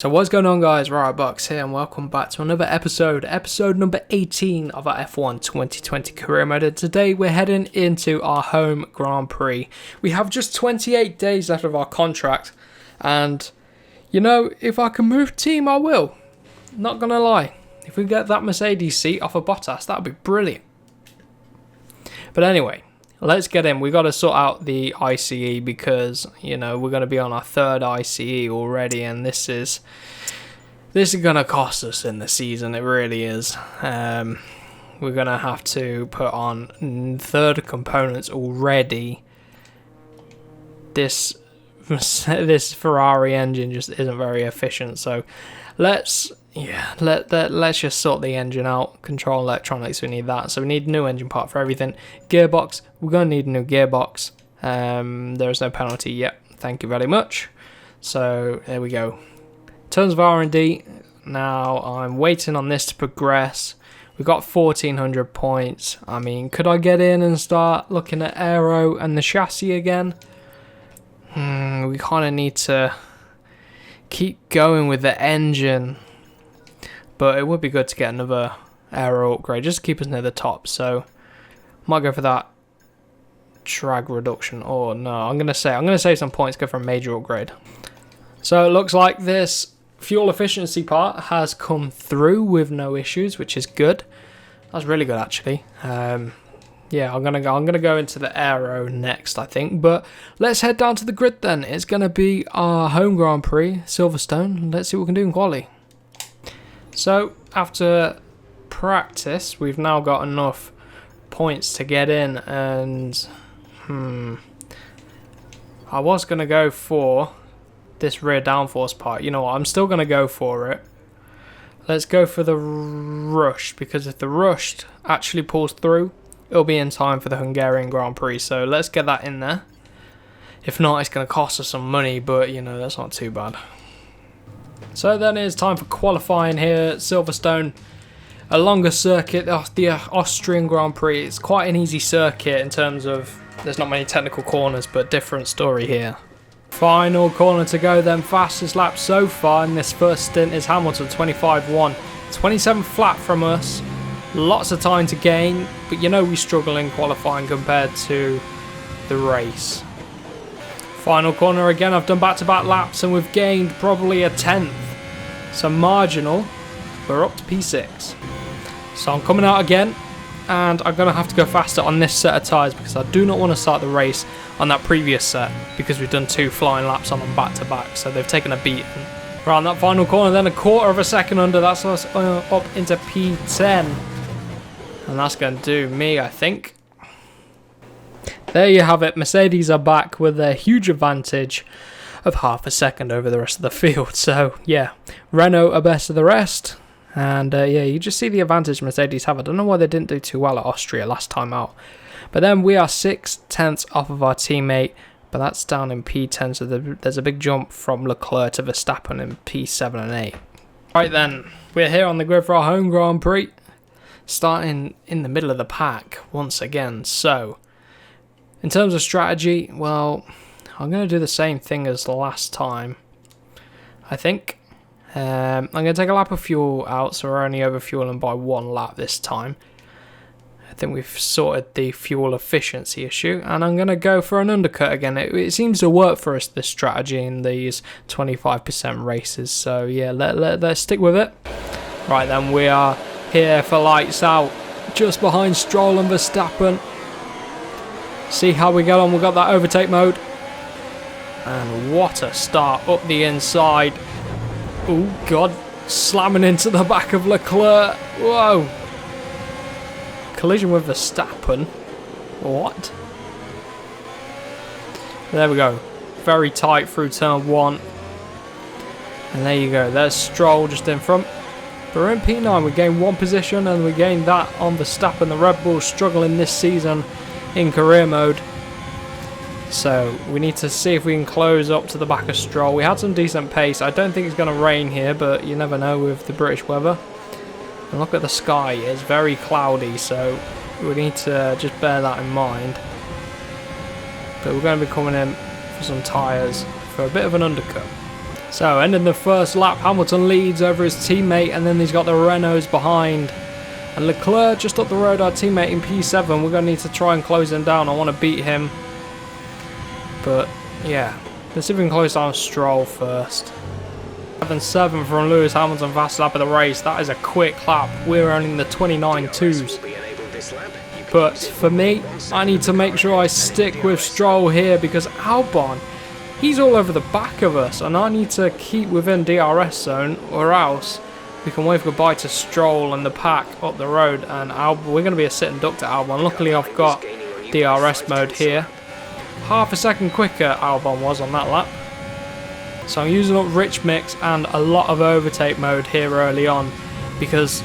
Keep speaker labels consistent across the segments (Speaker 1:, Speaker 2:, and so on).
Speaker 1: So what's going on, guys? Riotbox here and welcome back to another episode number 18 of our F1 2020 career mode. And today we're heading into our home Grand Prix. We have just 28 days left of our contract, and you know, if I can move team I will. Not gonna lie, if we get that Mercedes seat off of Bottas, that'd be brilliant. But anyway, let's get in. We got to sort out the ICE because, you know, we're going to be on our third ICE already, and this is going to cost us in the season. It really is. We're going to have to put on third components already. This Ferrari engine just isn't very efficient, so let's just sort the engine out. Control electronics, we need that. So we need a new engine part for everything. Gearbox, we're going to need a new gearbox. There is no penalty yet. Thank you very much. So there we go. In terms of R&D, now I'm waiting on this to progress. We've got 1,400 points. I mean, could I get in and start looking at aero and the chassis again? We kind of need to keep going with the engine. But it would be good to get another aero upgrade just to keep us near the top. So might go for that drag reduction. Or no, I'm gonna save some points, go for a major upgrade. So it looks like this fuel efficiency part has come through with no issues, which is good. That's really good actually. Yeah, I'm gonna go into the aero next, I think. But let's head down to the grid then. It's gonna be our home Grand Prix, Silverstone. Let's see what we can do in Quali. So, after practice, we've now got enough points to get in, and I was going to go for this rear downforce part. You know what, I'm still going to go for it. Let's go for the rush, because if the rush actually pulls through, it'll be in time for the Hungarian Grand Prix, so let's get that in there. If not, it's going to cost us some money, but you know, that's not too bad. So then it's time for qualifying here at Silverstone. A longer circuit, the Austrian Grand Prix. It's quite an easy circuit in terms of there's not many technical corners, but different story here. Final corner to go then, fastest lap so far in this first stint is Hamilton, 25.1. 27 flat from us, lots of time to gain, but you know we struggle in qualifying compared to the race. Final corner again, I've done back-to-back laps and we've gained probably a tenth. So marginal, we're up to P6. So I'm coming out again, and I'm going to have to go faster on this set of tyres because I do not want to start the race on that previous set because we've done 2 flying laps on them back-to-back, so they've taken a beating. Around that final corner then, a quarter of a second under, that's us up into P10. And that's going to do me, I think. There you have it, Mercedes are back with a huge advantage of half a second over the rest of the field. So yeah, Renault are best of the rest, and yeah, you just see the advantage Mercedes have. I don't know why they didn't do too well at Austria last time out, but then we are 6 tenths off of our teammate, but that's down in P10, so there's a big jump from Leclerc to Verstappen in P7 and 8. Right then, we're here on the grid for our home Grand Prix, starting in the middle of the pack once again. So in terms of strategy, well, I'm going to do the same thing as the last time, I think. I'm going to take a lap of fuel out, so we're only over fueling by 1 lap this time. I think we've sorted the fuel efficiency issue, and I'm going to go for an undercut again. It seems to work for us, this strategy, in these 25% races, so yeah, let's stick with it. Right then, we are here for lights out, just behind Stroll and Verstappen. See how we get on. We've got that overtake mode. And what a start up the inside. Oh god, slamming into the back of Leclerc. Whoa. Collision with Verstappen. What? There we go. Very tight through turn 1. And there you go. There's Stroll just in front. But we're in P9. We gained 1 position and we gained that on Verstappen. The Red Bull struggling this season in career mode. So we need to see if we can close up to the back of Stroll. We had some decent pace. I don't think it's going to rain here, but you never know with the British weather. And look at the sky, it's very cloudy, so we need to just bear that in mind. But we're going to be coming in for some tyres for a bit of an undercut. So, ending the first lap, Hamilton leads over his teammate, and then he's got the Renaults behind. And Leclerc just up the road, our teammate in P7. We're going to need to try and close him down. I want to beat him. But, yeah. Let's see if we can close down Stroll first. 7 from Lewis Hamilton, fast lap of the race. That is a quick lap. We're only in the 29.2s. But for me, I need to make sure I stick with Stroll here because Albon, he's all over the back of us, and I need to keep within DRS zone, or else we can wave goodbye to Stroll and the pack up the road, and we're going to be a sitting duck to Albon. Luckily, I've got DRS mode here. Half a second quicker Albon was on that lap. So I'm using up Rich Mix and a lot of overtake mode here early on, because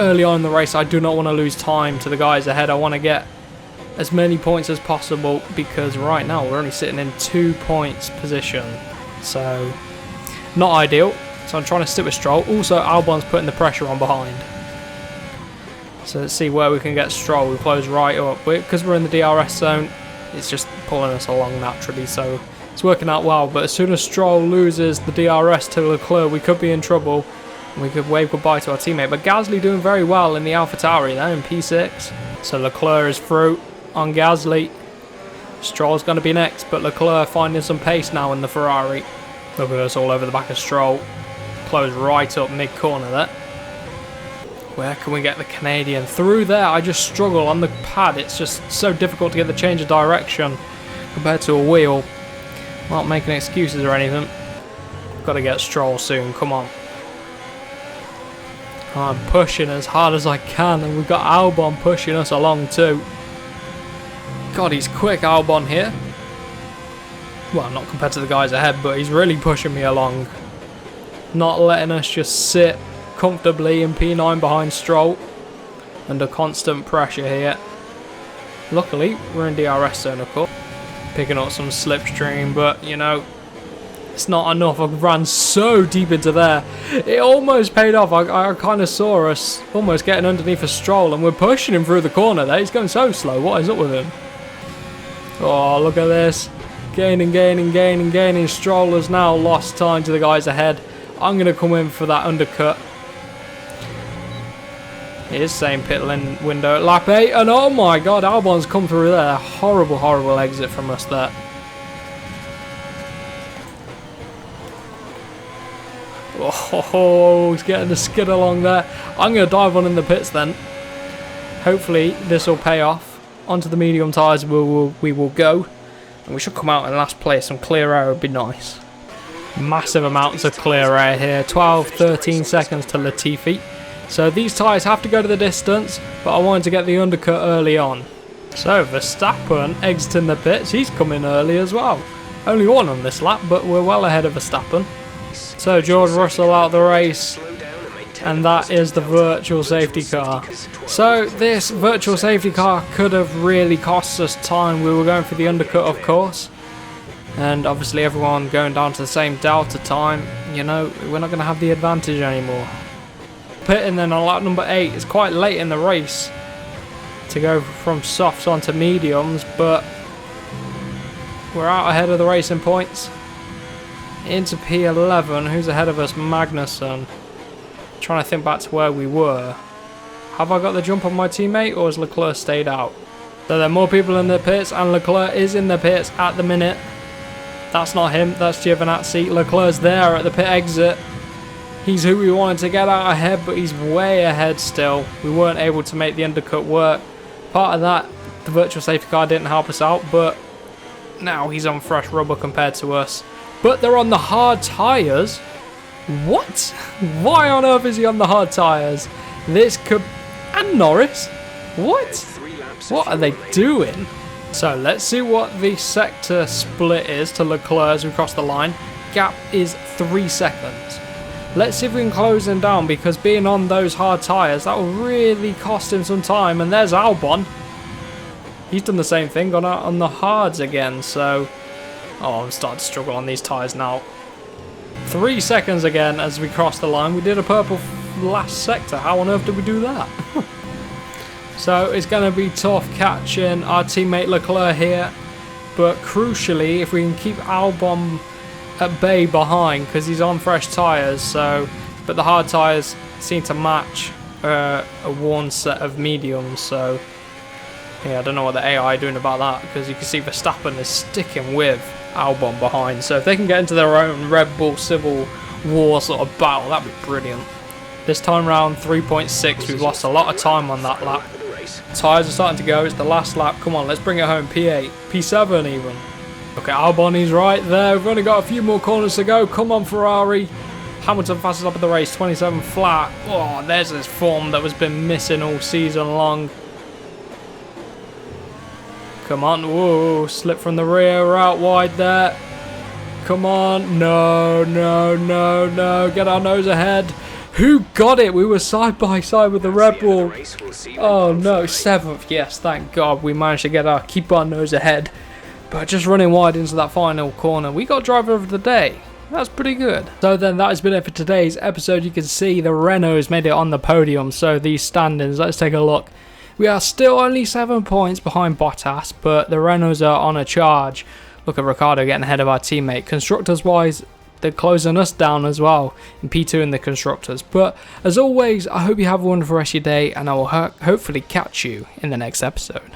Speaker 1: early on in the race I do not want to lose time to the guys ahead. I want to get as many points as possible, because right now we're only sitting in 2 points position, so not ideal. So I'm trying to stick with Stroll. Also, Albon's putting the pressure on behind, so let's see where we can get Stroll. We close right up because we're in the DRS zone. It's just pulling us along naturally, so it's working out well. But as soon as Stroll loses the DRS to Leclerc, we could be in trouble. We could wave goodbye to our teammate. But Gasly doing very well in the AlphaTauri there in P6. So Leclerc is through on Gasly. Stroll's going to be next, but Leclerc finding some pace now in the Ferrari. Look at us all over the back of Stroll. Close right up mid-corner there. Where can we get the Canadian? Through there, I just struggle on the pad. It's just so difficult to get the change of direction compared to a wheel. Not making excuses or anything. Got to get Stroll soon, come on. I'm pushing as hard as I can, and we've got Albon pushing us along too. God, he's quick, Albon here. Well, not compared to the guys ahead, but he's really pushing me along. Not letting us just sit comfortably in P9 behind Stroll. Under constant pressure here. Luckily, we're in DRS zone, of course. Picking up some slipstream, but, you know, it's not enough. I ran so deep into there. It almost paid off. I kind of saw us almost getting underneath a Stroll, and we're pushing him through the corner there. He's going so slow. What is up with him? Oh, look at this. Gaining, gaining, gaining, gaining. Stroll has now lost time to the guys ahead. I'm going to come in for that undercut. It is same pit lane window at lap 8. And oh my god, Albon's come through there. Horrible, horrible exit from us there. Oh, he's getting the skid along there. I'm going to dive on in the pits then. Hopefully this will pay off. Onto the medium tyres we will go. And we should come out in last place. Some clear air would be nice. Massive amounts of clear air here. 12-13 seconds to Latifi. So these tyres have to go to the distance, but I wanted to get the undercut early on. So Verstappen exiting the pits. He's coming early as well. Only one on this lap, but we're well ahead of Verstappen. So George Russell out the race, and that is the virtual safety car. So this virtual safety car could have really cost us time. We were going for the undercut, of course, and obviously everyone going down to the same delta time. You know, we're not going to have the advantage anymore. Pitting then on lap number 8. It's quite late in the race to go from softs onto mediums, but we're out ahead of the racing points. Into P11. Who's ahead of us? Magnussen. Trying to think back to where we were. Have I got the jump on my teammate, or has Leclerc stayed out? So there are more people in the pits, and Leclerc is in the pits at the minute. That's not him, that's Giovinazzi. Leclerc's there at the pit exit. He's who we wanted to get out ahead, but he's way ahead still. We weren't able to make the undercut work. Part of that, the virtual safety car didn't help us out, but now he's on fresh rubber compared to us. But they're on the hard tyres. What? Why on earth is he on the hard tyres? This could... And Norris? What? What are they doing? So let's see what the sector split is to Leclerc as we cross the line. Gap is 3 seconds. Let's see if we can close him down, because being on those hard tyres, that will really cost him some time. And there's Albon. He's done the same thing, gone out on the hards again, so... Oh, I'm starting to struggle on these tyres now. 3 seconds again as we cross the line. We did a purple last sector. How on earth did we do that? So it's going to be tough catching our teammate Leclerc here. But crucially, if we can keep Albon at bay behind because he's on fresh tyres. So, but the hard tyres seem to match a worn set of mediums. So, yeah, I don't know what the AI are doing about that, because you can see Verstappen is sticking with Albon behind. So if they can get into their own Red Bull Civil War sort of battle, that'd be brilliant. This time round, 3.6. We've lost a lot of time on that lap. Tyres are starting to go. It's the last lap. Come on, let's bring it home. P8, P7 even. Look at Albon, he's right there. We've only got a few more corners to go. Come on, Ferrari. Hamilton fastest up of the race, 27 flat. Oh, there's this form that has been missing all season long. Come on, whoa, slip from the rear, we're out wide there. Come on, no, get our nose ahead. Who got it? We were side by side with the Red Bull. Oh no, 7th, yes, thank God we managed to keep our nose ahead. But just running wide into that final corner, we got driver of the day. That's pretty good. So then that has been it for today's episode. You can see the Renaults made it on the podium. So these standings, let's take a look. We are still only 7 points behind Bottas, but the Renaults are on a charge. Look at Ricciardo getting ahead of our teammate. Constructors wise, they're closing us down as well in P2 in the Constructors. But as always, I hope you have a wonderful rest of your day, and I will hopefully catch you in the next episode.